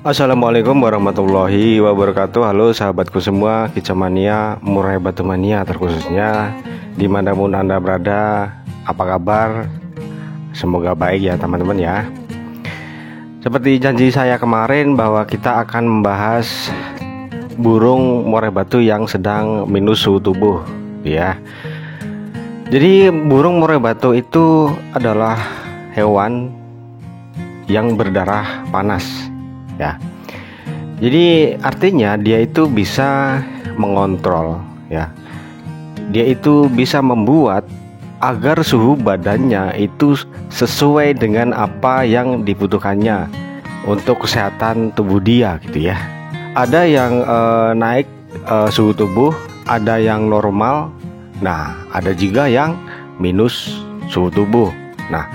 Assalamualaikum warahmatullahi wabarakatuh. Halo sahabatku semua, Kicamania, Murai Batu Mania terkhususnya, dimanapun Anda berada. Apa kabar? Semoga baik ya teman-teman ya. Seperti janji saya kemarin bahwa kita akan membahas burung murai batu yang sedang minus suhu tubuh ya. Jadi burung murai batu itu adalah hewan yang berdarah panas ya. Jadi artinya dia itu bisa mengontrol ya. Dia itu bisa membuat agar suhu badannya itu sesuai dengan apa yang dibutuhkannya untuk kesehatan tubuh dia gitu ya. Ada yang naik suhu tubuh, ada yang normal. Nah, ada juga yang minus suhu tubuh. Nah,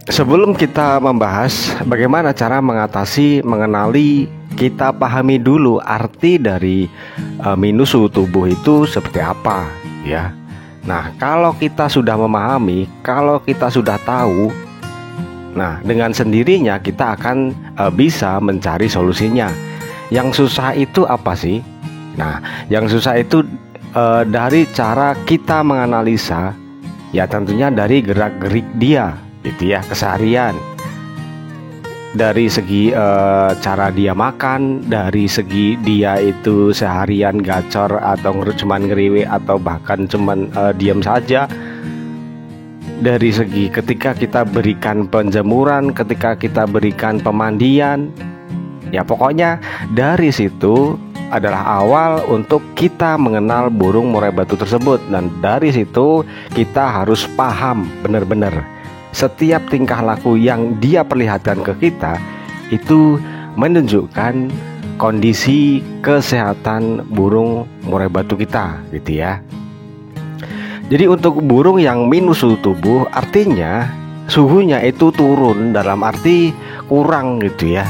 sebelum kita membahas bagaimana cara mengenali, kita pahami dulu arti dari minus suhu tubuh itu seperti apa ya. Nah, kalau kita sudah memahami, kalau kita sudah tahu, nah dengan sendirinya kita akan bisa mencari solusinya. Yang susah itu apa sih? Nah, yang susah itu dari cara kita menganalisa, ya tentunya dari gerak-gerik dia gitu ya, keseharian, dari segi cara dia makan, dari segi dia itu seharian gacor atau cuman ngeriwe atau bahkan cuman diam saja, dari segi ketika kita berikan penjemuran, ketika kita berikan pemandian, ya pokoknya dari situ adalah awal untuk kita mengenal burung murai batu tersebut. Dan dari situ kita harus paham benar-benar setiap tingkah laku yang dia perlihatkan ke kita itu menunjukkan kondisi kesehatan burung murai batu kita gitu ya. Jadi untuk burung yang minus suhu tubuh artinya suhunya itu turun, dalam arti kurang gitu ya.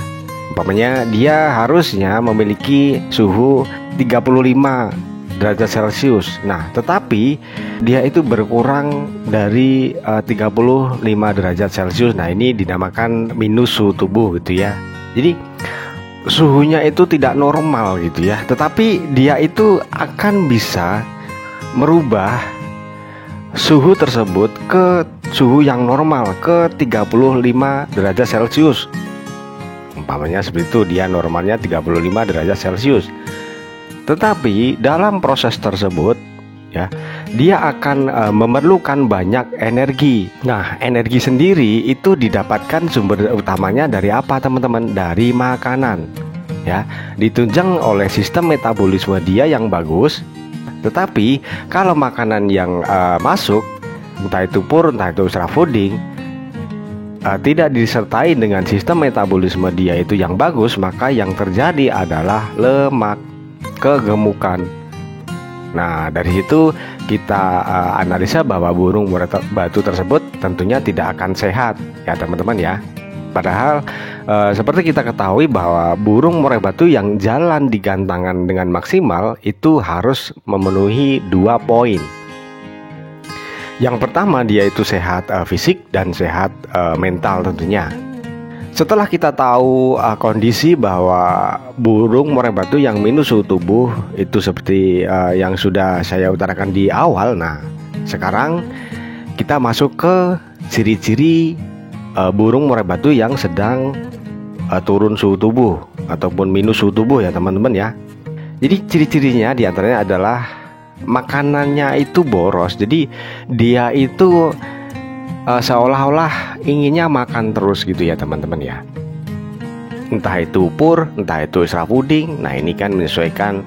Umpamanya dia harusnya memiliki suhu 35 derajat Celcius. Nah, tetapi dia itu berkurang dari 35 derajat Celcius. Nah, ini dinamakan minus suhu tubuh gitu ya. Jadi suhunya itu tidak normal gitu ya. Tetapi dia itu akan bisa merubah suhu tersebut ke suhu yang normal, ke 35 derajat Celcius. Umpamanya seperti itu, dia normalnya 35 derajat Celcius. Tetapi dalam proses tersebut ya, dia akan memerlukan banyak energi. Nah, energi sendiri itu didapatkan sumber utamanya dari apa teman-teman? Dari makanan ya. Ditunjang oleh sistem metabolisme dia yang bagus. Tetapi kalau makanan yang masuk, entah itu pur, entah itu extra fooding, tidak disertai dengan sistem metabolisme dia itu yang bagus, maka yang terjadi adalah lemak, kegemukan. Nah, dari situ kita analisa bahwa burung murai batu tersebut tentunya tidak akan sehat ya teman-teman ya. Padahal seperti kita ketahui bahwa burung murai batu yang jalan di gantangan dengan maksimal itu harus memenuhi 2 poin. Yang pertama, dia itu sehat fisik dan sehat mental tentunya. Setelah kita tahu kondisi bahwa burung murai batu yang minus suhu tubuh itu seperti yang sudah saya utarakan di awal. Nah, sekarang kita masuk ke ciri-ciri burung murai batu yang sedang turun suhu tubuh ataupun minus suhu tubuh ya teman-teman ya. Jadi ciri-cirinya diantaranya adalah makanannya itu boros. Jadi dia itu seolah-olah inginnya makan terus gitu ya teman-teman ya. Entah itu pur, entah itu extra fooding. Nah, ini kan menyesuaikan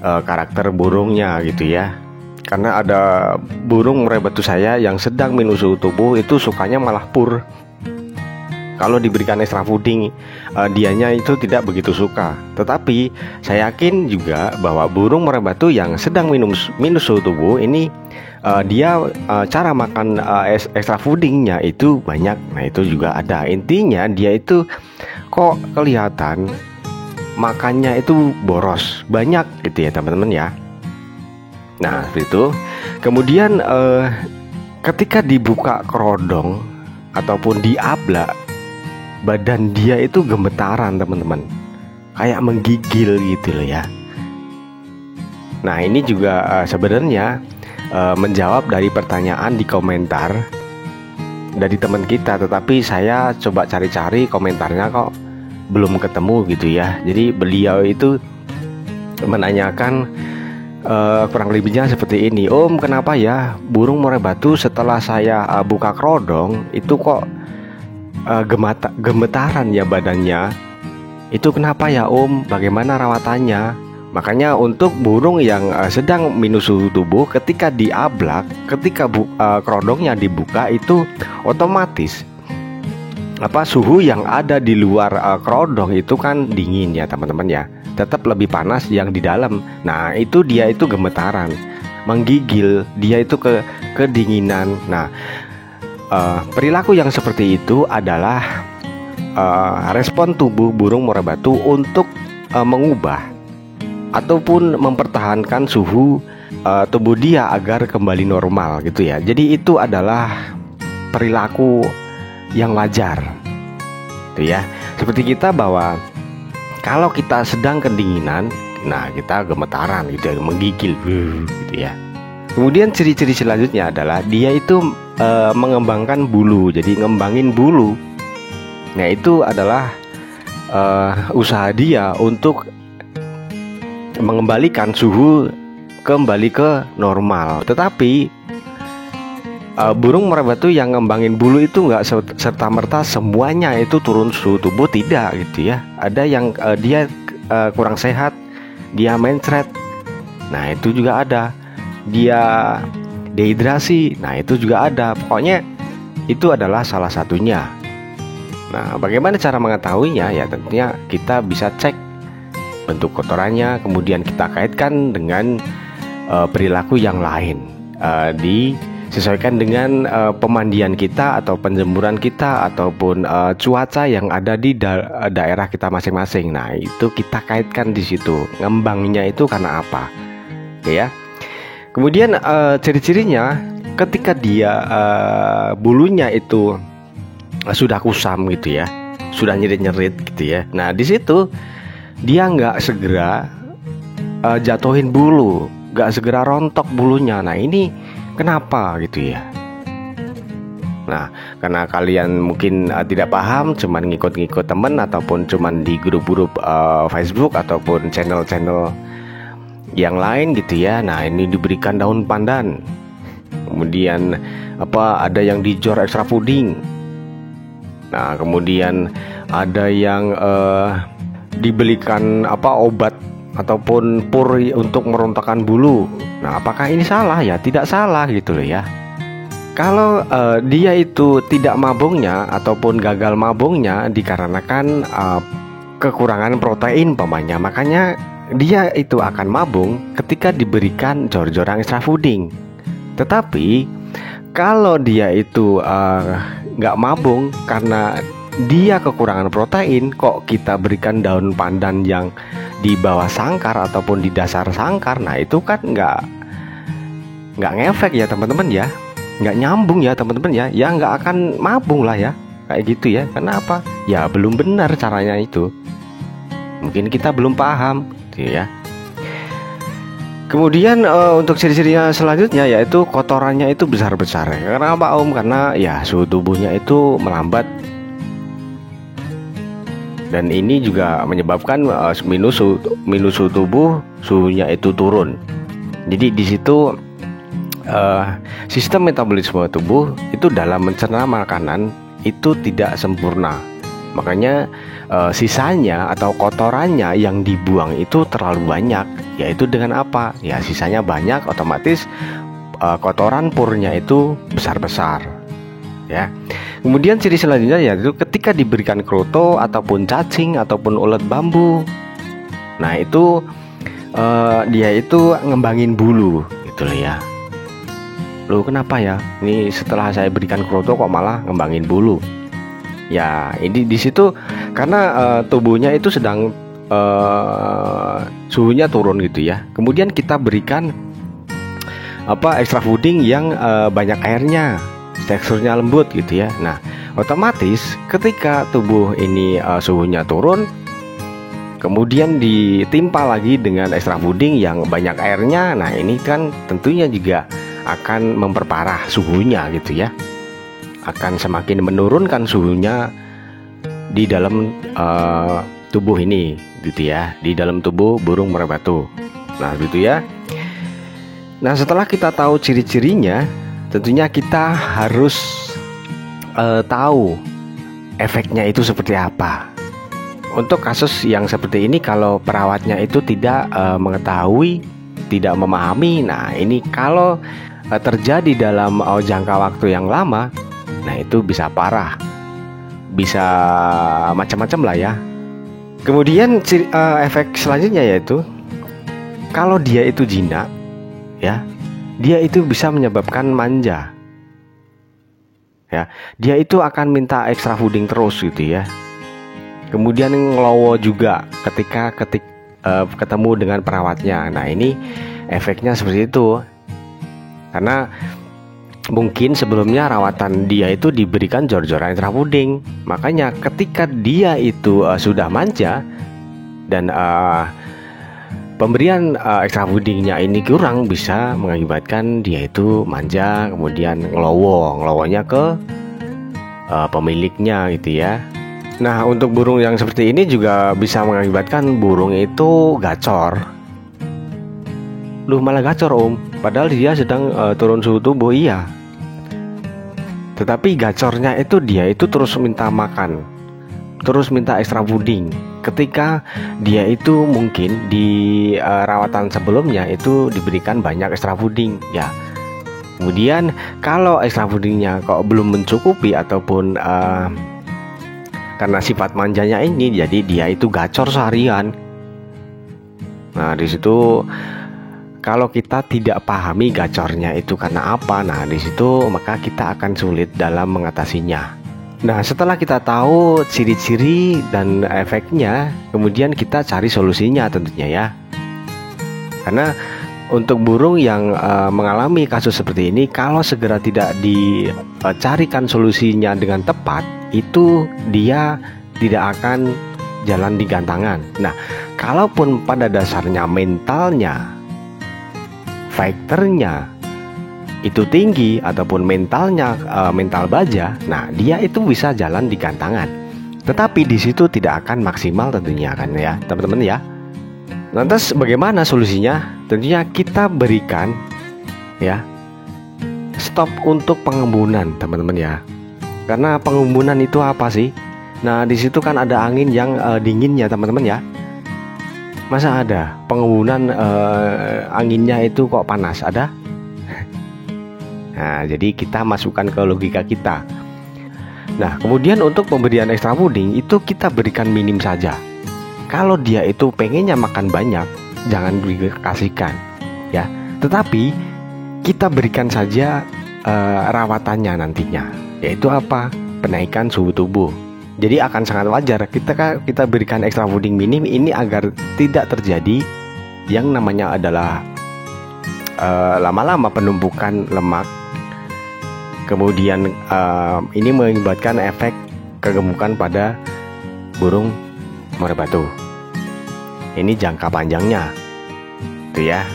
karakter burungnya gitu ya. Karena ada burung murai batu saya yang sedang minus suhu tubuh itu sukanya malah pur. Kalau diberikan extra fooding, dianya itu tidak begitu suka. Tetapi saya yakin juga bahwa burung murai batu yang sedang minus suhu tubuh ini, dia cara makan extra foodingnya itu banyak. Nah, itu juga ada. Intinya dia itu kok kelihatan makannya itu boros, banyak gitu ya teman-teman ya. Nah, seperti itu. Kemudian ketika dibuka kerodong ataupun diablak, badan dia itu gemetaran teman-teman, kayak menggigil gitu loh ya. Nah ini juga sebenarnya menjawab dari pertanyaan di komentar dari teman kita, tetapi saya coba cari-cari komentarnya kok belum ketemu gitu ya. Jadi beliau itu menanyakan kurang lebihnya seperti ini, Om, kenapa ya burung murai batu setelah saya buka kerodong itu kok gemetaran ya badannya? Itu kenapa ya Om? Bagaimana rawatannya? Makanya untuk burung yang sedang minus suhu tubuh, ketika diablak, ketika kerodongnya dibuka itu otomatis suhu yang ada di luar kerodong itu kan dingin ya teman-teman ya, tetap lebih panas yang di dalam. Nah itu dia itu gemetaran, menggigil, dia itu kedinginan. Nah perilaku yang seperti itu adalah respon tubuh burung murai batu untuk mengubah ataupun mempertahankan suhu tubuh dia agar kembali normal gitu ya. Jadi itu adalah perilaku yang wajar gitu ya. Seperti kita bahwa kalau kita sedang kedinginan, nah kita gemetaran gitu ya, menggigil gitu ya. Kemudian ciri-ciri selanjutnya adalah dia itu mengembangkan bulu, jadi ngembangin bulu. Nah itu adalah usaha dia untuk mengembalikan suhu kembali ke normal. Tetapi burung murai batu yang ngembangin bulu itu nggak serta-merta semuanya itu turun suhu tubuh, tidak gitu ya. Ada yang dia kurang sehat, dia mencret, nah itu juga ada. Dia dehidrasi, nah itu juga ada. Pokoknya itu adalah salah satunya. Nah bagaimana cara mengetahuinya? Ya tentunya kita bisa cek bentuk kotorannya, kemudian kita kaitkan dengan perilaku yang lain, disesuaikan dengan pemandian kita atau penjemuran kita ataupun cuaca yang ada di daerah kita masing-masing. Nah itu kita kaitkan di situ, ngembangnya itu karena apa, oke ya. Kemudian ciri-cirinya ketika dia bulunya itu sudah kusam gitu ya, sudah nyerit-nyerit gitu ya. Nah di situ dia nggak segera jatuhin bulu, nggak segera rontok bulunya. Nah ini kenapa gitu ya? Nah karena kalian mungkin tidak paham, cuman ngikut-ngikut temen ataupun cuman di grup-grup Facebook ataupun channel-channel yang lain gitu ya. Nah ini diberikan daun pandan, kemudian ada yang dijor extra fooding. Nah kemudian ada yang dibelikan obat ataupun pur untuk merontokkan bulu. Nah apakah ini salah? Ya tidak salah gitu loh ya. Kalau dia itu tidak mabungnya ataupun gagal mabungnya dikarenakan kekurangan protein umpamanya, makanya dia itu akan mabung ketika diberikan jor-joran extra fooding. Tetapi kalau dia itu nggak mabung karena dia kekurangan protein, kok kita berikan daun pandan yang di bawah sangkar ataupun di dasar sangkar, nah itu kan nggak ngefek ya teman-teman ya, nggak nyambung ya teman-teman ya, ya nggak akan mabung lah ya, kayak gitu ya. Kenapa? Ya belum benar caranya itu, mungkin kita belum paham gitu ya. Kemudian untuk ciri-cirinya selanjutnya yaitu kotorannya itu besar-besar. Karena apa Om? Karena ya suhu tubuhnya itu melambat. Dan ini juga menyebabkan minus suhu tubuh, suhunya itu turun. Jadi di situ sistem metabolisme tubuh itu dalam mencerna makanan itu tidak sempurna. Makanya sisanya atau kotorannya yang dibuang itu terlalu banyak. Yaitu dengan apa? Ya sisanya banyak, otomatis kotoran purnya itu besar-besar. Ya. Kemudian ciri selanjutnya yaitu ketika diberikan kroto ataupun cacing ataupun ulet bambu. Nah itu dia itu ngembangin bulu gitu loh ya. Loh kenapa ya? Ini setelah saya berikan kroto kok malah ngembangin bulu? Ya ini di situ karena tubuhnya itu sedang suhunya turun gitu ya. Kemudian kita berikan extra fooding yang banyak airnya. teksturnya lembut gitu ya. Nah, otomatis ketika tubuh ini suhunya turun, kemudian ditimpa lagi dengan extra fooding yang banyak airnya, nah ini kan tentunya juga akan memperparah suhunya gitu ya, akan semakin menurunkan suhunya di dalam tubuh ini gitu ya, di dalam tubuh burung murai batu. Nah gitu ya. Nah setelah kita tahu ciri-cirinya, tentunya kita harus tahu efeknya itu seperti apa. Untuk kasus yang seperti ini, kalau perawatnya itu tidak mengetahui, tidak memahami, nah ini kalau terjadi dalam jangka waktu yang lama, nah itu bisa parah, bisa macam-macam lah ya. Kemudian efek selanjutnya yaitu kalau dia itu jinak ya, dia itu bisa menyebabkan manja ya, dia itu akan minta extra fooding terus gitu ya. Kemudian ngelowo juga ketika ketemu dengan perawatnya. Nah ini efeknya seperti itu, karena mungkin sebelumnya rawatan dia itu diberikan jor-joran extra fooding. Makanya ketika dia itu sudah manja dan pemberian extra foodingnya ini kurang, bisa mengakibatkan dia itu manja, kemudian ngelowonya ke pemiliknya gitu ya. Nah untuk burung yang seperti ini juga bisa mengakibatkan burung itu gacor. Loh malah gacor om, padahal dia sedang turun suhu tubuh, iya. Tetapi gacornya itu dia itu terus minta makan, terus minta extra fooding. Ketika dia itu mungkin di rawatan sebelumnya itu diberikan banyak extra fooding ya. Kemudian kalau extra foodingnya kok belum mencukupi ataupun karena sifat manjanya ini, jadi dia itu gacor seharian. Nah di situ kalau kita tidak pahami gacornya itu karena apa, nah di situ maka kita akan sulit dalam mengatasinya. Nah setelah kita tahu ciri-ciri dan efeknya, kemudian kita cari solusinya tentunya ya. Karena untuk burung yang mengalami kasus seperti ini, kalau segera tidak dicarikan solusinya dengan tepat, itu dia tidak akan jalan di gantangan. Nah kalaupun pada dasarnya mentalnya, faktornya itu tinggi ataupun mentalnya mental baja, nah dia itu bisa jalan di gantangan. Tetapi di situ tidak akan maksimal tentunya kan ya teman-teman ya. Lantas bagaimana solusinya? Tentunya kita berikan ya stop untuk pengembunan teman-teman ya. Karena pengembunan itu apa sih? Nah di situ kan ada angin yang dingin ya teman-teman ya. Masa ada pengembunan anginnya itu kok panas? Ada? Nah jadi kita masukkan ke logika kita. Nah kemudian untuk pemberian extra fooding itu kita berikan minim saja. Kalau dia itu pengennya makan banyak, jangan dikasihkan ya. Tetapi kita berikan saja rawatannya nantinya, yaitu apa? Penaikan suhu tubuh. Jadi akan sangat wajar kita berikan extra fooding minim ini agar tidak terjadi yang namanya adalah lama-lama penumpukan lemak. Kemudian ini mengakibatkan efek kegemukan pada burung murai batu. Ini jangka panjangnya, itu ya.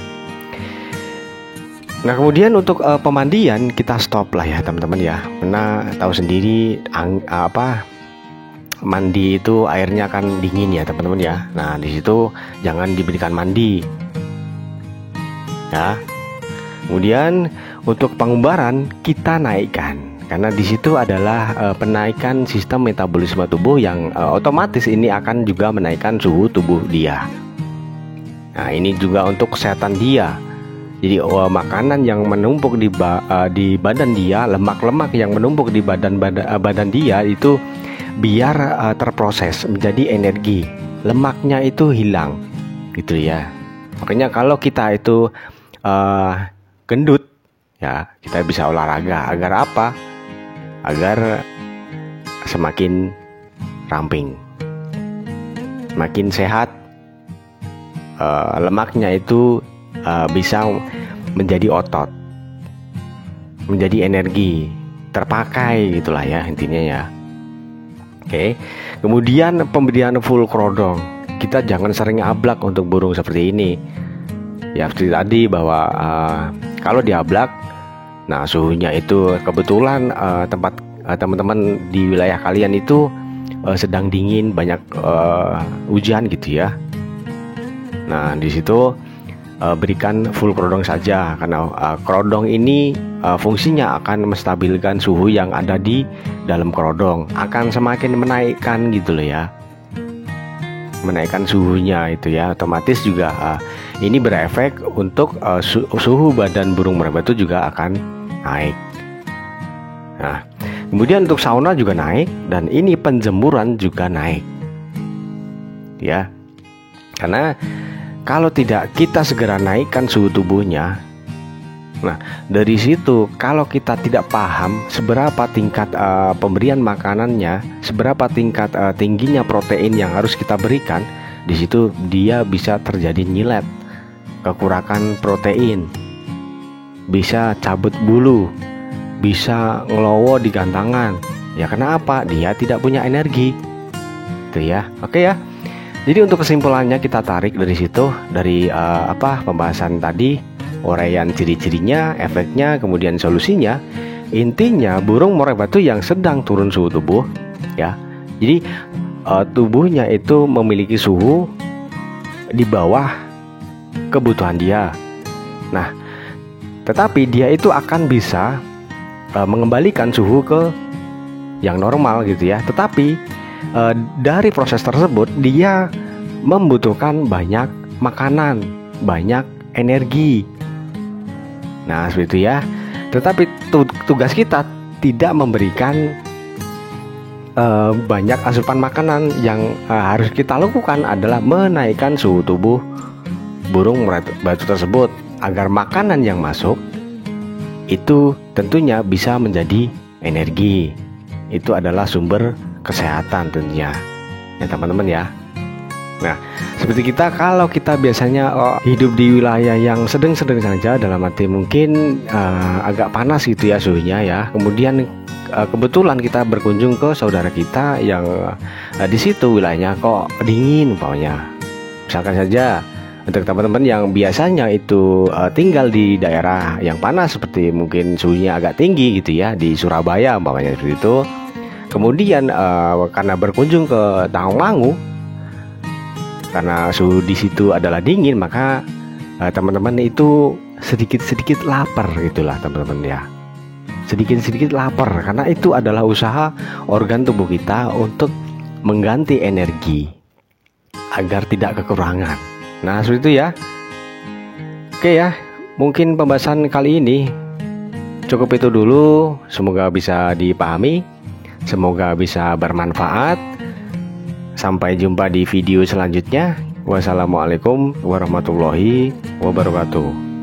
Nah kemudian untuk pemandian kita stop lah ya teman-teman ya. Karena tahu sendiri mandi itu airnya kan dingin ya teman-teman ya. Nah di situ jangan diberikan mandi ya. Kemudian untuk pengumbaran kita naikkan, karena di situ adalah penaikan sistem metabolisme tubuh yang otomatis ini akan juga menaikkan suhu tubuh dia. Nah ini juga untuk kesehatan dia. Jadi makanan yang menumpuk di badan dia, lemak-lemak yang menumpuk di badan dia itu biar terproses menjadi energi, lemaknya itu hilang gitu ya. Makanya kalau kita itu gendut ya, kita bisa olahraga agar apa? Agar semakin ramping, semakin sehat, lemaknya itu bisa menjadi otot, menjadi energi, terpakai gitulah ya intinya ya. Oke. Kemudian pemberian full kerodong. Kita jangan sering ablak untuk burung seperti ini. Ya seperti tadi bahwa kalau diablak, nah suhunya itu kebetulan tempat teman-teman di wilayah kalian itu sedang dingin, banyak hujan gitu ya. Nah di situ berikan full kerodong saja, karena kerodong ini fungsinya akan menstabilkan suhu yang ada di dalam kerodong, akan semakin menaikkan gitu loh ya, menaikkan suhunya itu ya, otomatis juga ini berefek untuk suhu badan burung murai batu juga akan naik. Nah kemudian untuk sauna juga naik, dan ini penjemuran juga naik ya, karena kalau tidak kita segera naikkan suhu tubuhnya, nah dari situ kalau kita tidak paham seberapa tingkat pemberian makanannya, seberapa tingkat tingginya protein yang harus kita berikan, di situ dia bisa terjadi nyilet, kekurangan protein, bisa cabut bulu, bisa ngelowo di gantangan. Ya kenapa? Dia tidak punya energi. Itu ya. Oke ya. Jadi untuk kesimpulannya kita tarik dari situ, dari pembahasan tadi, uraian ciri-cirinya, efeknya, kemudian solusinya. Intinya burung murai batu yang sedang turun suhu tubuh ya. Jadi tubuhnya itu memiliki suhu di bawah kebutuhan dia. Nah, tetapi dia itu akan bisa mengembalikan suhu ke yang normal gitu ya. Tetapi dari proses tersebut dia membutuhkan banyak makanan, banyak energi. Nah seperti itu ya. Tetapi tugas kita tidak memberikan banyak asupan makanan. Yang harus kita lakukan adalah menaikkan suhu tubuh burung murai batu tersebut, agar makanan yang masuk itu tentunya bisa menjadi energi. Itu adalah sumber kesehatan tentunya ya teman-teman ya. Nah seperti kita, kalau kita biasanya hidup di wilayah yang sedang-sedang saja, dalam arti mungkin agak panas gitu ya suhunya ya, kemudian kebetulan kita berkunjung ke saudara kita yang di situ wilayahnya kok dingin umpamanya, misalkan saja untuk teman-teman yang biasanya itu tinggal di daerah yang panas, seperti mungkin suhunya agak tinggi gitu ya, di Surabaya umpamanya seperti itu. Kemudian karena berkunjung ke Tawangmangu, karena suhu di situ adalah dingin, maka teman-teman itu sedikit-sedikit lapar gitulah teman-teman ya. Sedikit-sedikit lapar, karena itu adalah usaha organ tubuh kita untuk mengganti energi agar tidak kekurangan. Nah seperti itu ya. Oke ya, mungkin pembahasan kali ini cukup itu dulu. Semoga bisa dipahami, semoga bisa bermanfaat. Sampai jumpa di video selanjutnya. Wassalamualaikum warahmatullahi wabarakatuh.